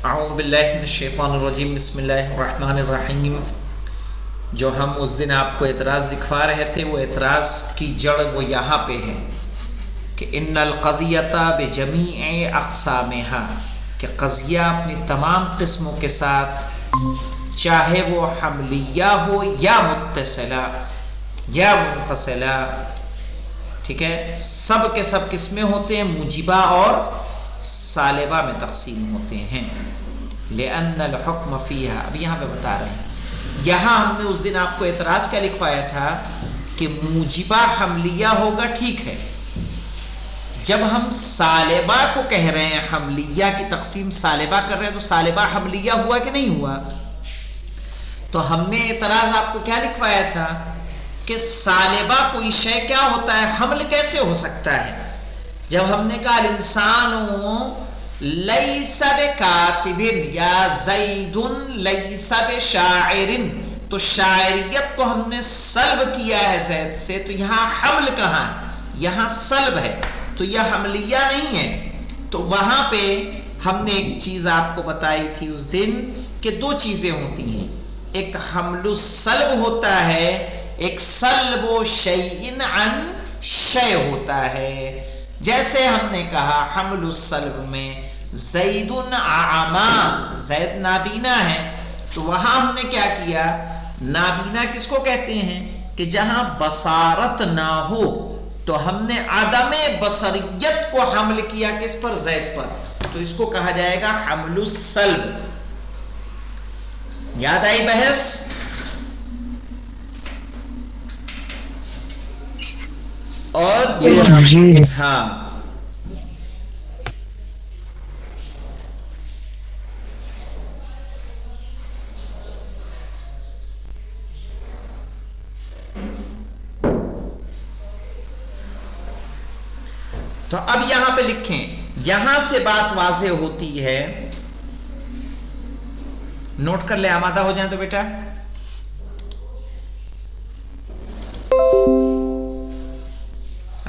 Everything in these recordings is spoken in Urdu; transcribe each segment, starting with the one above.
اعوذ باللہ من الشیطان الرجیم بسم اللہ الرحمن الرحیم. جو ہم اس دن آپ کو اعتراض دکھوا رہے تھے وہ اعتراض کی جڑ وہ یہاں پہ ہے کہ ان القضیۃ بجمیع اقسامہا، کہ قضیہ اپنی تمام قسموں کے ساتھ چاہے وہ حملیہ ہو یا متصلہ یا منفصلہ، ٹھیک ہے، سب کے سب قسمیں ہوتے ہیں، موجبہ اور سالبہ میں تقسیم ہوتے ہیں. لأن الحکم فیہا، اب یہاں پہ بتا رہے ہیں، یہاں ہم نے اس دن آپ کو اعتراض کیا لکھوایا تھا کہ موجبہ حملیہ ہوگا، ٹھیک ہے، جب ہم سالبہ کو کہہ رہے ہیں، حملیہ کی تقسیم سالبہ کر رہے ہیں، تو سالبہ حملیہ ہوا کہ نہیں ہوا؟ تو ہم نے اعتراض آپ کو کیا لکھوایا تھا کہ سالبہ کوئی شے کیا ہوتا ہے، حمل کیسے ہو سکتا ہے؟ جب ہم نے کہا الانسان لیس بکاتب یا زید لیس بشاعر، تو شاعریت کو ہم نے سلب کیا ہے زید سے، تو یہاں حمل کہاں ہے؟ یہاں سلب ہے، تو یہ حملیہ نہیں ہے. تو وہاں پہ ہم نے ایک چیز آپ کو بتائی تھی اس دن کہ دو چیزیں ہوتی ہیں، ایک حمل السلب ہوتا ہے، ایک سلب و شیء عن شیء ہوتا ہے. جیسے ہم نے کہا حمل السلب میں زید اعما، زید نابینا ہے، تو وہاں ہم نے کیا کیا، نابینا کس کو کہتے ہیں کہ جہاں بصارت نہ ہو، تو ہم نے عدم بصریت کو حمل کیا کس پر؟ زید پر، تو اس کو کہا جائے گا حمل السلب. یاد آئی بحث؟ اور ہاں، تو اب یہاں پہ لکھیں، یہاں سے بات واضح ہوتی ہے، نوٹ کر لیں، آمادہ ہو جائیں تو بیٹا.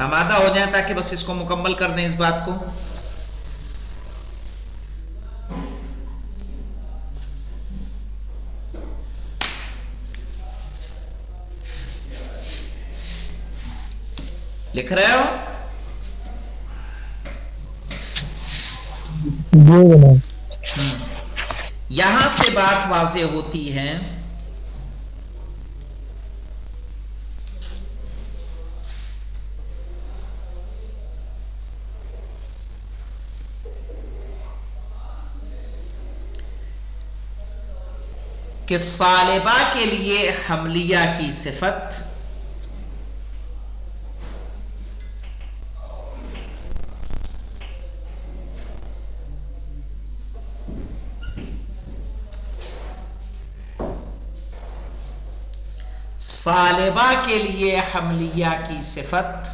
آمادہ ہو جائیں تاکہ بس اس کو مکمل کر دیں، اس بات کو. لکھ رہے ہو؟ یہاں سے بات واضح ہوتی ہے کہ سالبہ کے لیے حملیہ کی صفت سالبہ کے لیے حملیہ کی صفت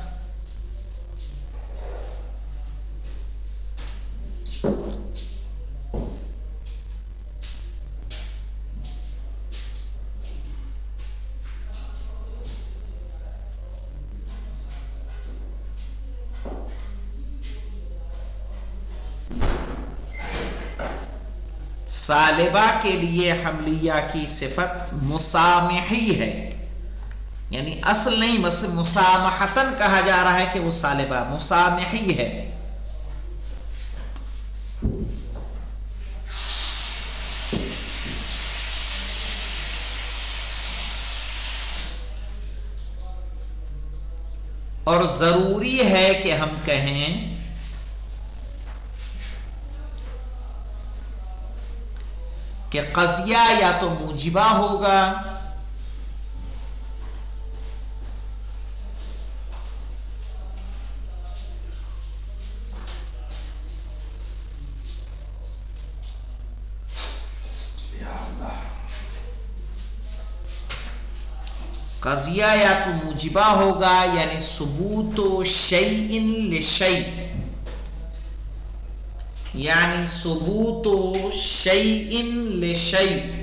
سالبہ کے لیے حملیہ کی صفت مسامحی ہے، یعنی اصل نہیں، مسامحتن کہا جا رہا ہے کہ وہ سالبہ مسامحی ہے. اور ضروری ہے کہ ہم کہیں کہ قضیہ یا تو موجبہ ہوگا قضیہ یا تو موجبہ ہوگا، یعنی ثبوت شیء لشیء، یعنی ثبوت شیء لشیء،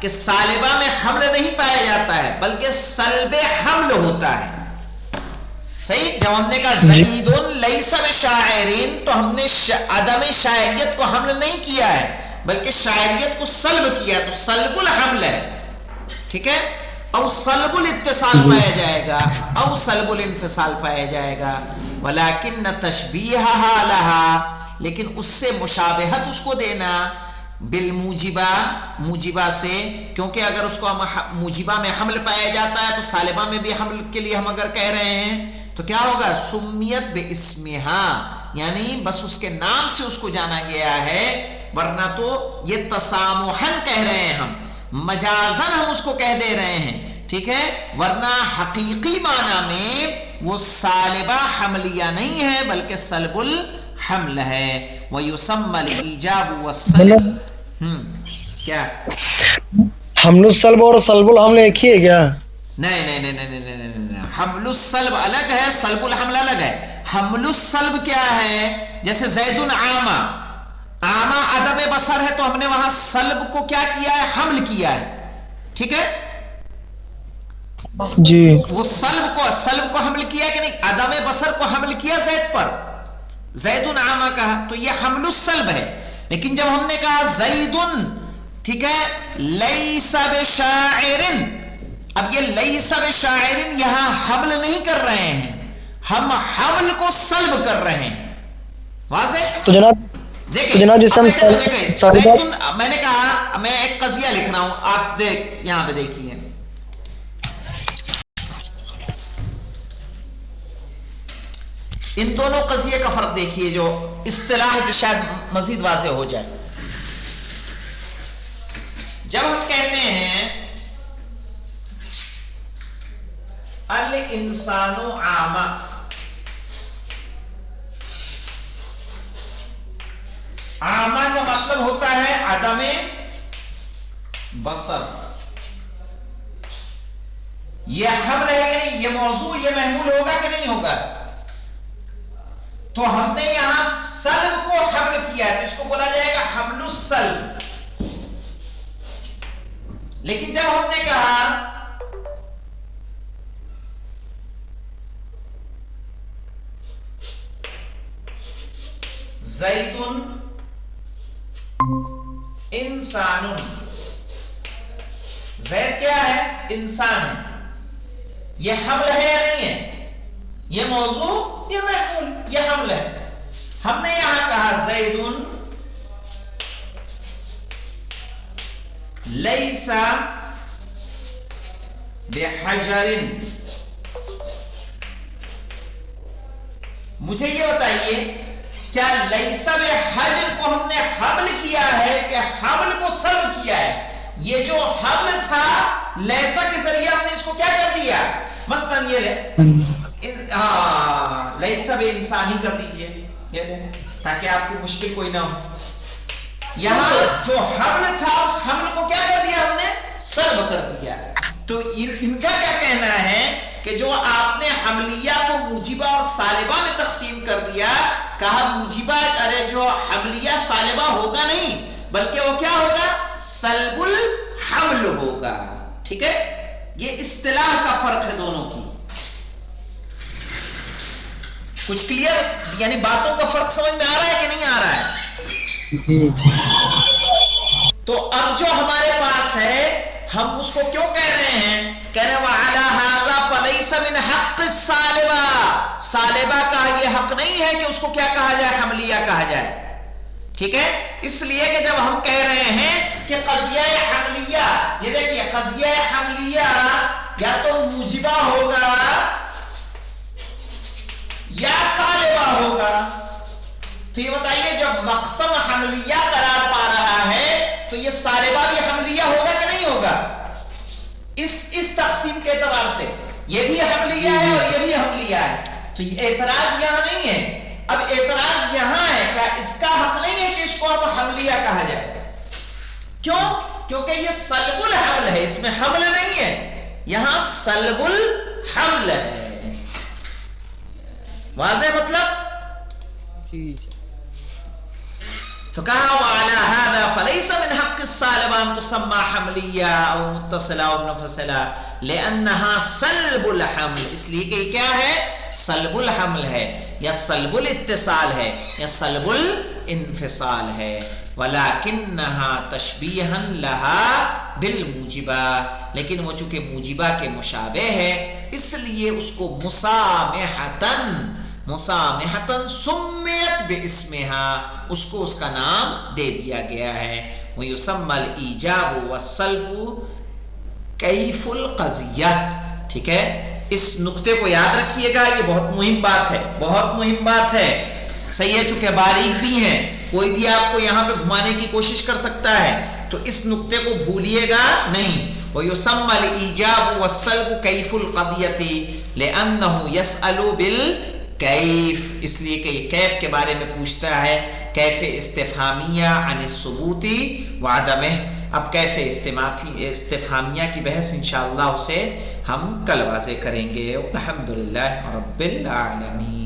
کہ سالبہ میں حمل نہیں پایا جاتا ہے بلکہ سلب حمل ہوتا ہے. صحیح. جب ہم نے کہا زید لیس بشاعرین تو ہم نے عدم شاعریت کو حمل نہیں کیا ہے بلکہ شاعریت کو سلب کیا، تو سلب الحمل ہے. ٹھیک ہے. او سلب الاتصال پایا جائے گا او سلب الانفصال پایا جائے گا. ولیکن تشبیہہا لہا، لیکن اس سے مشابہت اس کو دینا بالموجبہ، موجبہ سے، کیونکہ اگر اس کو موجبہ میں حمل پایا جاتا ہے تو سالبہ میں بھی حمل کے لیے ہم اگر کہہ رہے ہیں تو کیا ہوگا؟ سمیت باسمہا، یعنی بس اس کے نام سے اس کو جانا گیا ہے، ورنہ تو یہ تسامحن کہہ رہے ہیں ہم، مجازن ہم اس کو کہہ دے رہے ہیں. ٹھیک ہے. ورنہ حقیقی معنی میں وہ سالبہ حملیہ نہیں ہے بلکہ سلب الحمل ہے. وَيُسَمَّ الْإِيجَابُ وَالسَّلْبُ. کیا حمل السلب اور سلب الحمل ایک ہی ہے کیا؟ نہیں. حمل السلب الگ ہے، سلب الحمل الگ ہے. حمل السلب کیا ہے؟ جیسے زید عامہ، عامہ عدم بصر ہے تو ہم نے وہاں سلب کو کیا کیا ہے؟ حمل کیا ہے. ٹھیک ہے. جی. وہ سلب کو حمل کیا کہ نہیں؟ عدم بصر کو حمل کیا زید پر، زید عامہ کہا تو یہ حمل السلب ہے. لیکن جب ہم نے کہا زید، ٹھیک ہے، لیس بشاعر، اب یہ لیس بشاعر یہاں حمل نہیں کر رہے ہیں، ہم حمل کو سلب کر رہے ہیں. واضح؟ تو جناب دیکھیں زیدن، میں نے کہا میں ایک قضیہ لکھ رہا ہوں، آپ یہاں پہ دیکھیے. ان دونوں قضیے کا فرق دیکھیے، جو اصطلاح جو شاید مزید واضح ہو جائے. جب ہم کہتے ہیں الانسان عامہ، عامہ کا مطلب ہوتا ہے عدم بصر. یہ حمل ہے کہ نہیں؟ یہ موضوع، یہ محمول ہوگا کہ نہیں ہوگا؟ تو ہم نے یہاں سلب کو حمل کیا ہے تو اس کو بولا جائے گا حمل السلب. لیکن جب ہم نے کہا زید انسان، زید کیا ہے؟ انسان ہے. یہ حمل ہے یا نہیں ہے؟ یہ موضوع، یہ محمول، یہ حمل ہے. ہم نے یہاں کہا زید لیس بحجر. مجھے یہ بتائیے کیا لیس بحجر کو ہم نے حمل کیا ہے کہ حمل کو سلب کیا ہے؟ یہ جو حمل تھا لیسا کے ذریعے ہم نے اس کو کیا کر دیا؟ مثلاً یہ لیسا بے انسانی کر دیجئے تاکہ آپ کو مشکل کوئی نہ ہو. یہاں جو حمل تھا اس حمل کو کیا کر دیا ہم نے؟ سلب کر دیا. تو ان کا کیا کہنا ہے کہ جو آپ نے حملیہ کو موجبہ اور سالبہ میں تقسیم کر دیا، کہا موجبہ ارے جو حملیہ سالبہ ہوگا نہیں بلکہ وہ کیا ہوگا؟ سلب الحمل ہوگا. ٹھیک ہے. یہ اصطلاح کا فرق ہے دونوں کی. کچھ کلیئر؟ یعنی باتوں کا فرق سمجھ میں آ رہا ہے کہ نہیں آ رہا ہے؟ جی. تو اب جو ہمارے پاس ہے ہم اس کو کیوں کہہ رہے ہیں؟ کہہ رہے وَعَلَى هَذَا فَلَيْسَ مِنْ حَقِّ السَّالِبَةِ، سالبہ کا یہ حق نہیں ہے کہ اس کو کیا کہا جائے؟ حملیہ کہا جائے. ٹھیک ہے. اس لیے کہ جب ہم کہہ رہے ہیں کہ قضیہ حملیہ، یہ دیکھیے قضیہ حملیہ یا تو موجبہ ہوگا یا سالبہ ہوگا، تو یہ بتائیے جب مقسم حملیہ قرار پا رہا ہے تو یہ سالبہ بھی حملیہ ہوگا کہ نہیں ہوگا؟ اس تقسیم کے اعتبار سے یہ بھی حملیہ ہے اور یہ بھی حملیہ ہے. تو یہ اعتراض یہاں نہیں ہے. اب اعتراض یہاں ہے کہ اس کا حق نہیں ہے کہ اس کو اب حملیہ کہا جائے. کیوں؟ کیونکہ یہ سلب الحمل ہے، اس میں حمل نہیں ہے، یہاں سلب الحمل ہے. واضح مطلب؟ تو کہا وعلی ھذا فلیس من حق السالب ان تسمى حملیہ او متصلہ او منفصلہ لانہا سلب الحمل، اس لیے کہ یہ کیا ہے؟ سلب الحمل ہے یا سلب الاتصال ہے یا سلب الانفصال ہے. ولیکنہا تشبیہا لہا بالموجبہ، لیکن وہ چونکہ موجبہ کے مشابہ ہے اس لیے اس کو مسامحتاً سمیت باسمہا، اس کو اس کا نام دے دیا گیا ہے. ویسمى الایجاب والسلب کیف القضیہ. ٹھیک ہے، اس نقطے کو یاد رکھیے گا، یہ بہت مہم بات ہے، بہت مہم بات ہے. صحیح ہے، چونکہ باریک بھی ہیں، کوئی بھی آپ کو یہاں پہ گھمانے کی کوشش کر سکتا ہے، تو اس نقطے کو بھولیے گا نہیں. وَيُسَمَّى الْإِيجَابُ وَالسَّلْبُ كَيْفُ الْقَضِيَّةِ لِأَنَّهُ يَسْأَلُ بِالْكَيْفِ، اس لیے کہ یہ کیف کے بارے میں پوچھتا ہے، کیف استفہامیہ عن الثبوت وعدمہ. اب کیف استفہامیہ کی بحث انشاءاللہ اسے ہم کل واضح کریں گے. الحمدللہ رب العالمین.